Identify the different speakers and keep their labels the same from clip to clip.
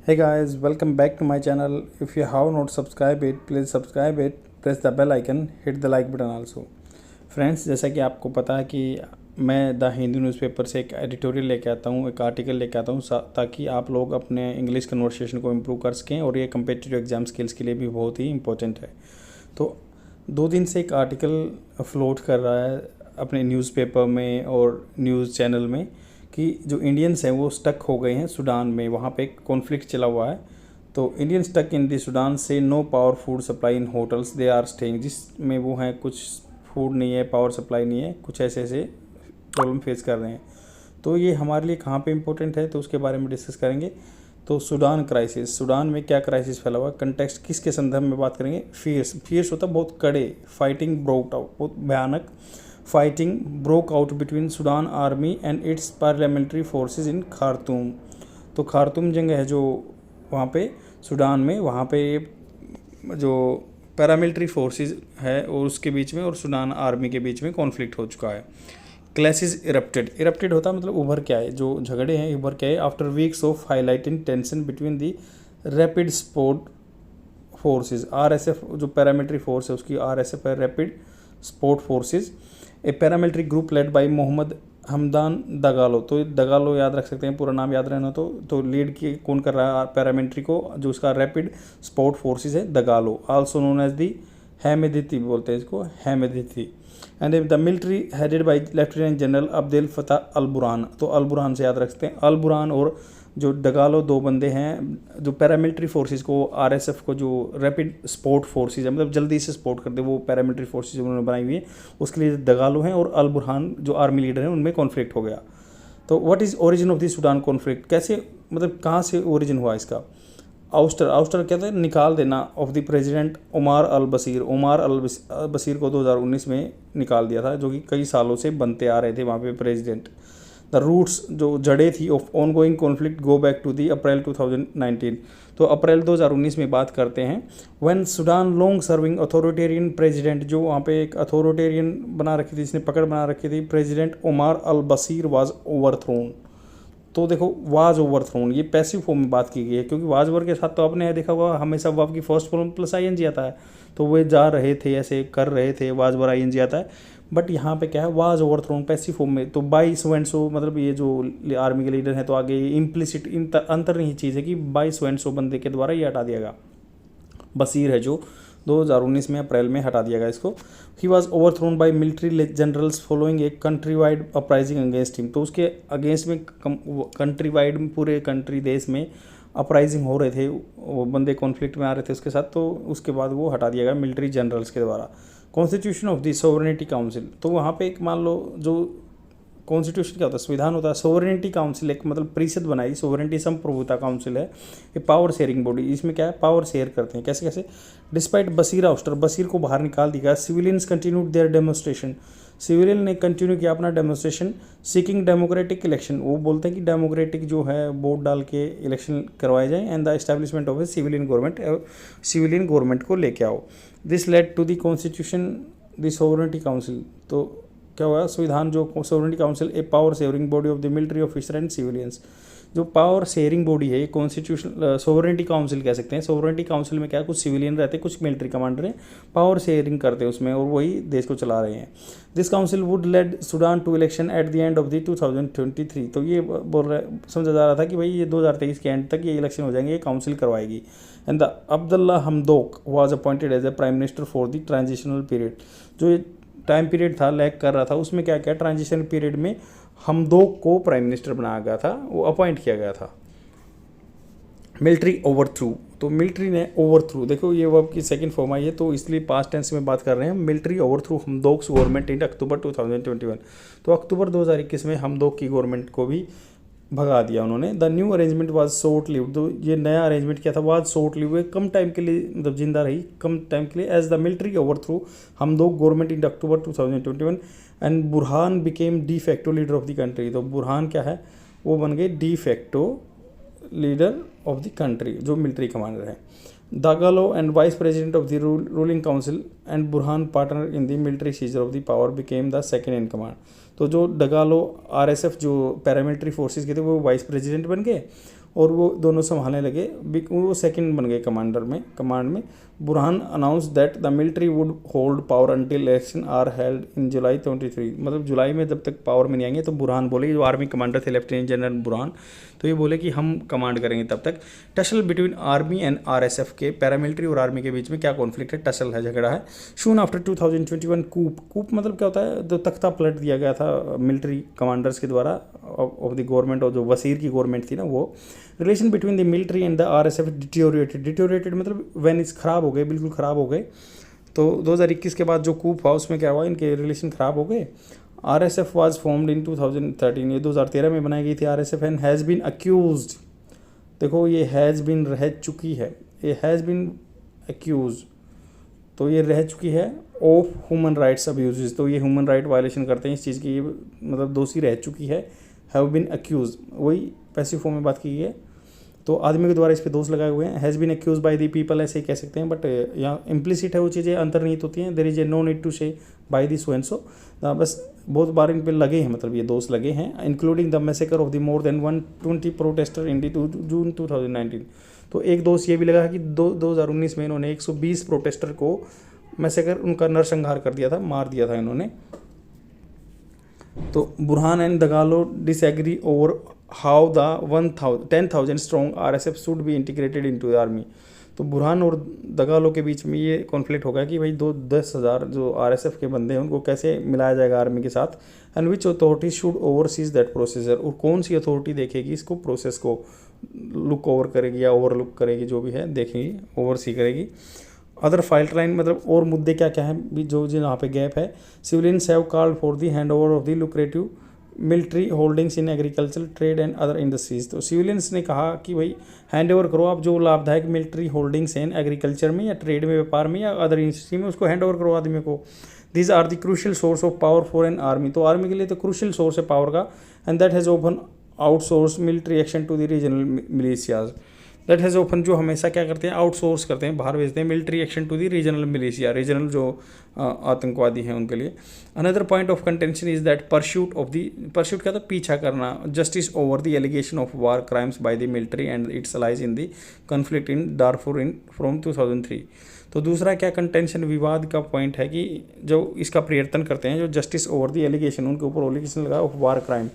Speaker 1: Hey guys, welcome back to my channel. If you have not subscribed it, please subscribe it, press the bell icon, hit the like button also. Friends, जैसा कि आपको पता है कि मैं the Hindu newspaper से एक editorial लेके आता हूँ, एक आर्टिकल लेके आता हूँ ताकि आप लोग अपने इंग्लिश कन्वर्सेशन को इम्प्रूव कर सकें और ये कम्पिटिटिव एग्जाम स्किल्स के लिए भी बहुत ही इंपॉर्टेंट है। तो 2 दिन से एक आर्टिकल फ्लोट कर रहा है अपने न्यूज़पेपर में और न्यूज़ चैनल में कि जो इंडियंस हैं वो स्टक हो गए हैं सूडान में, वहाँ पे एक कॉन्फ्लिक्ट चला हुआ है। तो Indian stuck in the Sudan से no power food supply in hotels they are staying, जिसमें वो हैं कुछ फूड नहीं है, पावर सप्लाई नहीं है, कुछ ऐसे ऐसे प्रॉब्लम फेस कर रहे हैं। तो ये हमारे लिए कहाँ पे इम्पोर्टेंट है, तो उसके बारे में डिस्कस करेंगे। तो सूडान क्राइसिस, सूडान में क्या क्राइसिस फैला हुआ है, कंटेक्स्ट किसके संदर्भ में बात करेंगे। फियर्स होता है बहुत कड़े, फाइटिंग ब्रोक आउट, बहुत भयानक fighting broke out between Sudan army and it's parliamentary forces in Khartoum. तो खार्तूम जंग है जो वहाँ पे सूडान में, वहाँ पे जो पैरामिलिट्री फोर्सेस है और उसके बीच में और सूडान आर्मी के बीच में कॉन्फ्लिक्ट हो चुका है। क्लैशेस इरप्टेड होता है मतलब उभर के आए, जो झगड़े हैं उभर के आए after weeks of highlighting tension between the rapid support forces, RSF जो पैरामिलिट्री फोर्स है उसकी आरएसएफ है, rapid support forces, a paramilitary group led by Mohammed Hamdan Dagalo. तो दगालो याद रख सकते हैं, पूरा नाम याद रहना। तो लीड की कौन कर रहा है पैरामिलिट्री को, जो उसका रैपिड सपोर्ट फोर्सेस है Dagalo, also known as the Hemedti बोलते हैं इसको, Hemedti. And the military headed by lieutenant general Abdel Fattah al Burhan. तो अल बुरहान से याद रखते हैं, अल बुरहान और जो दगालो 2 बंदे हैं जो पैरामिलिट्री फोर्सेस को, आरएसएफ को जो रैपिड सपोर्ट फोर्सेस है मतलब जल्दी से सपोर्ट करते वो पैरामिलिट्री फोर्सेस उन्होंने बनाई हुई है, उसके लिए दगालो हैं और अल बुरहान जो आर्मी लीडर हैं उनमें कॉन्फ्लिक्ट हो गया। तो what is origin of the Sudan conflict, कैसे मतलब कहाँ से ओरिजिन हुआ इसका। आउस्टर कहते हैं निकाल देना of the president Omar al Bashir को 2019 में निकाल दिया था, जो कि कई सालों से बनते आ रहे थे वहाँ पे प्रेसिडेंट। द रूट्स जो जड़ें थी of on going conflict go back to the April 2019। तो अप्रैल 2019 में बात करते हैं, when Sudan long serving authoritarian president, जो वहाँ पे एक अथॉरिटेरियन बना रखी थी, जिसने पकड़ बना रखी थी, president Omar al Bashir was overthrown. तो देखो वाज ओवरथ्रोन, ये पैसिव फॉर्म में बात की गई है, क्योंकि वाज वर्ड के साथ तो आपने देखा होगा हमेशा वर्ब की फर्स्ट फॉर्म प्लस आईएनजी आता है। तो वे जा रहे थे, ऐसे कर रहे थे, वाज वर्ड आईएनजी आता है। बट यहाँ पे क्या है, वाज ओवरथ्रोन पैसिव फॉर्म में। तो बाई सो एंड सो मतलब ये जो आर्मी के लीडर हैं, तो आगे इम्प्लिसिट अंतर्निहित चीज़ है कि बाई सो एंड सो बंदे के द्वारा ये हटा दिया गया। बशीर है जो 2019 में अप्रैल में हटा दिया गया इसको। He was overthrown by military generals following a country wide uprising against him. तो उसके अगेंस्ट में कंट्री वाइड पूरे कंट्री देश में अपराइजिंग हो रहे थे, वो बंदे कॉन्फ्लिक्ट में आ रहे थे उसके साथ, तो उसके बाद वो हटा दिया गया मिलिट्री जनरल्स के द्वारा। Constitution of the sovereignty council, तो वहाँ पे एक मान लो जो कॉन्स्टिट्यूशन क्या होता है, संविधान होता है। सोवरेनिटी काउंसिल एक मतलब परिषद बनाई, सोवरेनिटी संप्रभुता काउंसिल है, ये पावर शेयरिंग बॉडी। इसमें क्या है, पावर शेयर करते हैं, कैसे कैसे। डिस्पाइट बशीर को बाहर निकाल दिया। Civilians continued their demonstration, civilian ने कंटिन्यू किया अपना डेमोन्स्ट्रेशन। सीकिंग डेमोक्रेटिक इलेक्शन, वो बोलते हैं कि डेमोक्रेटिक जो है वोट डाल के इलेक्शन करवाए जाए, and the establishment of a civilian government को लेके आओ। This led to the constitution the sovereignty council. तो क्या हुआ, संविधान जो sovereignty council a power sharing body of the military officer and civilians, जो पावर शेयरिंग बॉडी है, कॉन्स्टिट्यूशन सोवरेनिटी काउंसिल कह सकते हैं। सोवरेनिटी काउंसिल में क्या है, कुछ सिविलियन रहते हैं, कुछ मिलिट्री कमांडर हैं, पावर शेयरिंग करते हैं उसमें, और वही देश को चला रहे हैं। This council would led Sudan to election at the end of the 2023। तो ये बोल रहा समझा जा रहा था कि भाई ये 2023 के एंड तक ये इलेक्शन हो जाएंगे, ये काउंसिल करवाएगी। And the Abdalla Hamdok was appointed as a prime minister for the transitional period. जो टाइम पीरियड था लैग कर रहा था, उसमें क्या क्या ट्रांजिशन पीरियड में हमदोक को प्राइम मिनिस्टर बनाया गया था, वो अपॉइंट किया गया था। मिलिट्री ओवरथ्रू, तो मिलिट्री ने ओवरथ्रू, देखो ये वर्ब की सेकंड फॉर्म आई है, तो इसलिए पास्ट टेंस में बात कर रहे हैं। Military ओवरथ्रू हमदोक्स government in October 2021। तो अक्टूबर 2021 में हमदोक की गवर्नमेंट को भी भगा दिया उन्होंने। The new arrangement was short lived, तो ये नया अरेंजमेंट क्या था, वाज शॉर्ट लिव्ड, कम टाइम के लिए मतलब जिंदा रही कम टाइम के लिए। As the military overthrew Hamdok government in October 2021 and Burhan became de facto leader of the country. तो बुरहान क्या है, वो बन गए de facto leader of the country, जो मिलिट्री कमांडर है। Dagalo and vice president of the ruling council and Burhan partner in the military scissor of the power became the second in command. तो जो डगालो RSF जो paramilitary forces के थे वो vice president बन गए, और वो दोनों संभालने लगे। वो सेकंड बन गए कमांड में। Burhan announce that the military would hold power until election are held in July 23। मतलब जुलाई में जब तक पावर में नहीं आएंगे, तो बुरहान बोले, जो आर्मी कमांडर थे लेफ्टिनेंट जनरल बुरहान, तो ये बोले कि हम कमांड करेंगे तब तक। Tussle between army and RSF के, पैरामिलिट्री और आर्मी के बीच में क्या कॉन्फ्लिक्ट है, टसल है, झगड़ा है। शून आफ्टर 2021 कूप मतलब क्या होता है, जो तख्ता पलट दिया गया था मिलिट्री कमांडर्स के द्वारा ऑफ द गवर्नमेंट, और जो वसीर की गवर्नमेंट थी ना वो। Relation between the military and the RSF deteriorated मतलब वेनिस, खराब हो गए, बिल्कुल ख़राब हो गए। तो 2021 के बाद जो कूप हुआ उसमें क्या हुआ, इनके रिलेशन ख़राब हो गए। आरएसएफ वाज फॉर्म्ड इन 2013, ये 2013 में बनाई गई थी RSF, and has been accused, देखो ये हैज़ बीन रह चुकी है, ये हैज़ बीन अक्यूज, तो ये रह चुकी है ऑफ ह्यूमन राइट्स अब्यूजेस, तो ये ह्यूमन राइट वायलेशन करते हैं इस चीज़ की, ये मतलब दोषी रह चुकी है। हैव बीन अक्यूज, वही पैसिव फॉर्म में बात की है, तो आदमी के द्वारा इस पर दोष लगाए हुए हैं। Has been accuse by the people ऐसे ही कह सकते हैं, बट यहाँ इम्प्लिसिट है, वो चीज़ें अंतर्निहित होती हैं। There is a no need to say by the so and so, बस बहुत बार इन पे लगे हैं, मतलब ये दोष लगे हैं। Including the massacre of the more than 120 protester in June 2019, तो एक दोष ये भी लगा है कि 2019 में इन्होंने 120 प्रोटेस्टर को मैसेकर, उनका नरसंहार कर दिया था, मार दिया था इन्होंने। तो Burhan and Dagalo disagree over how the 10,000 strong RSF should be integrated into the army. तो बुरहान और दगालो के बीच में ये कॉन्फ्लिक्ट होगा कि भाई 10,000 जो आरएसएफ के बंदे हैं उनको कैसे मिलाया जाएगा आर्मी के साथ, and which authority should overseas that processor, और कौन सी अथॉरिटी देखेगी इसको, प्रोसेस को लुक ओवर करेगी या ओवरलुक करेगी, जो भी है देखेगी, ओवरसी करेगी। अदर फाइल लाइन मतलब और मुद्दे क्या क्या हैं जो यहाँ पे गैप है। Civilians have called for the hand over of the lucrative military holdings in agriculture trade and other industries, तो सिविलियंस ने कहा कि भाई हैंड ओवर करो आप जो लाभदायक मिलिट्री होल्डिंग्स हैं एग्रीकल्चर में या ट्रेड में, व्यापार में या अदर इंडस्ट्री में, उसको हैंड ओवर करो आदमी को। These are the crucial source of power for an army, तो आर्मी के लिए तो क्रूशियल सोर्स है पावर का। And that has open outsource military action to the regional militias, that has open, जो हमेशा क्या करते हैं, आउटसोर्स करते हैं, बाहर भेजते हैं military action to the regional militia, regional जो आतंकवादी हैं उनके लिए। Another point of contention is that pursuit of the, pursuit क्या था, पीछा करना, justice over the allegation of war crimes by the military and its allies in the conflict in Darfur in from 2003। तो दूसरा क्या कंटेंशन, विवाद का point है कि जो इसका प्रयत्न करते हैं, जो जस्टिस ओवर द एलिगेशन, उनके ऊपर एलिगेशन लगा ऑफ वार क्राइम,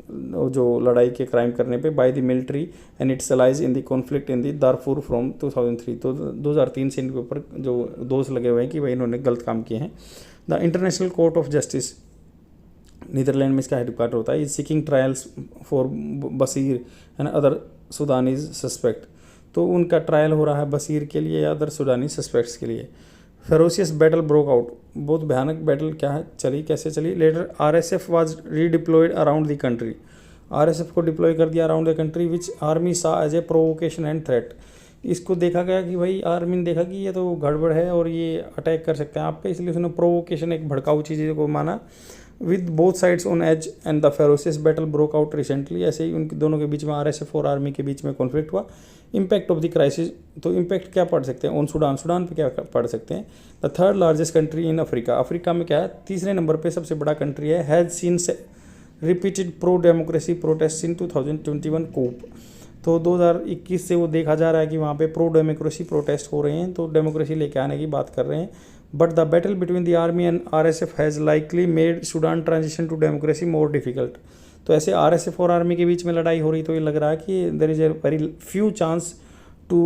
Speaker 1: जो लड़ाई के क्राइम करने पे by the military and its allies in the conflict in the Darfur from 2003, तो 2003 से इनके ऊपर जो दोष लगे हुए हैं कि भाई इन्होंने गलत काम किए हैं। The International Court of Justice, Netherland में इसका हेडक्वार्टर होता है, is seeking trials for Bashir and other Sudanese suspect, तो उनका ट्रायल हो रहा है बशीर के लिए या अदर सुडानी सस्पेक्ट्स के लिए। फेरोसियस बैटल ब्रोक आउट, बहुत भयानक बैटल क्या है चली, कैसे चली। Later RSF was redeployed around the country, RSF को डिप्लॉय कर दिया around the country, which army saw as a provocation and threat, इसको देखा गया कि भाई आर्मी ने देखा कि ये तो गड़बड़ है और ये अटैक कर सकते हैं आप पे, इसलिए उसने प्रोवोकेशन, एक भड़काऊ चीज़ को माना। With both sides on edge and the ferocious battle broke out recently, ऐसे ही उन दोनों के बीच में आरएसएफ और आर्मी के बीच में कॉन्फ्लिक्ट हुआ। इम्पैक्ट ऑफ द क्राइसिस, तो इम्पैक्ट क्या पढ़ सकते हैं ऑन सुडान, सुडान पे क्या पढ़ सकते हैं। The third largest country in Africa, Africa में क्या है, तीसरे नंबर पे सबसे बड़ा कंट्री है, has seen repeated pro democracy protest in 2021 कूप, तो 2021 से वो देखा जा रहा है कि वहाँ पे प्रो डेमोक्रेसी प्रोटेस्ट हो रहे हैं, तो डेमोक्रेसी लेके आने की बात कर रहे हैं। But the battle between the army and RSF has likely made Sudan transition to democracy more difficult, तो ऐसे आरएसएफ और आर्मी के बीच में लड़ाई हो रही, तो ये लग रहा है कि there is a very few chance to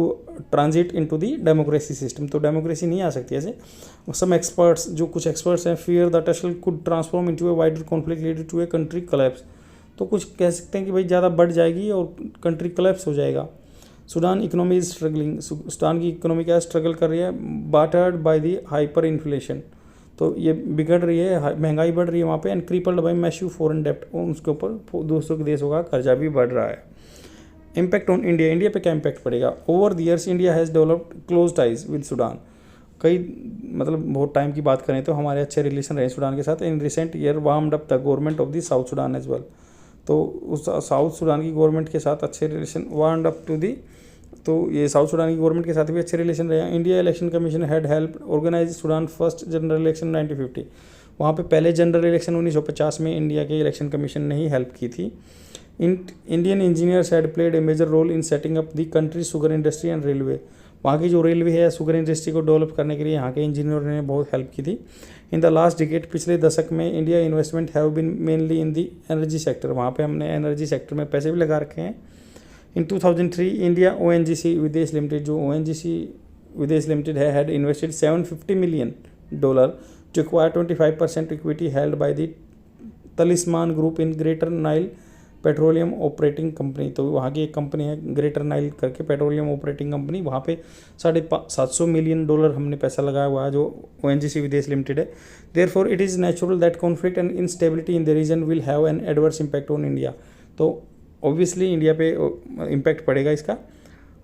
Speaker 1: transit into the democracy system, तो डेमोक्रेसी नहीं आ सकती ऐसे। सम एक्सपर्ट्स, जो कुछ एक्सपर्ट्स हैं, fear the tussle could transform into a wider conflict lead to a country collapse, तो कुछ कह सकते हैं कि भाई ज़्यादा बढ़ जाएगी और कंट्री कोलैप्स हो जाएगा। Sudan economy is struggling, Sudan की इकोनॉमी क्या स्ट्रगल कर रही है, बाटर्ड बाय द हाइपर इन्फ्लेशन, तो ये बिगड़ रही है, महंगाई बढ़ रही है वहाँ पे, and crippled by massive foreign डेप्ट, उसके ऊपर दूसरों के देशों का कर्जा भी बढ़ रहा है। इम्पैक्ट ऑन इंडिया, इंडिया पे क्या इम्पैक्ट पड़ेगा। Over the years India has developed close ties with Sudan, कई मतलब बहुत टाइम की बात करें तो हमारे अच्छे रिलेशन रहे सुडान के साथ। In recent year warmed up the government of the South Sudan as well, तो उस साउथ सुडान की गवर्नमेंट के साथ अच्छे relation warmed up to the, तो ये साउथ सुडान की गवर्नमेंट के साथ भी अच्छे रिलेशन रहे। India election commission had help organise Sudan first general election 1950, वहाँ पे पहले जनरल इलेक्शन 1950 में इंडिया के इलेक्शन कमीशन ने ही हेल्प की थी। Indian engineers had played a major role in setting up the country sugar industry and railway. वहाँ की जो रेलवे है शुगर इंडस्ट्री को डेवलप करने के लिए यहाँ के इंजीनियरों ने बहुत हेल्प की थी। इन द लास्ट डिकेड, पिछले दशक में India investment have been mainly in the energy sector. वहाँ पे हमने एनर्जी सेक्टर में पैसे भी लगा रखे हैं। इन 2003 इंडिया ONGC विदेश लिमिटेड, जो ONGC विदेश लिमिटेड है, had invested $750 million to acquire 25% equity held by the Talisman group in Greater Nile Petroleum Operating Company. तो वहाँ की एक कंपनी है ग्रेटर नाइल करके, पेट्रोलियम ऑपरेटिंग कंपनी। वहाँ पे $750 million हमने पैसा लगाया हुआ है, जो ONGC विदेश लिमिटेड है। Therefore it is natural that conflict and instability in the region will have an adverse impact on India. तो ऑब्वियसली इंडिया पे इम्पैक्ट पड़ेगा इसका।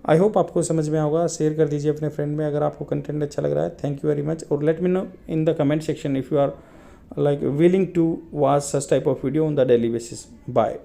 Speaker 1: आई होप आपको समझ में होगा। शेयर कर दीजिए अपने फ्रेंड में अगर आपको कंटेंट अच्छा लग रहा है। थैंक यू वेरी मच, और let me know in the comment section if you are like willing to watch such type of video on the daily basis. Bye.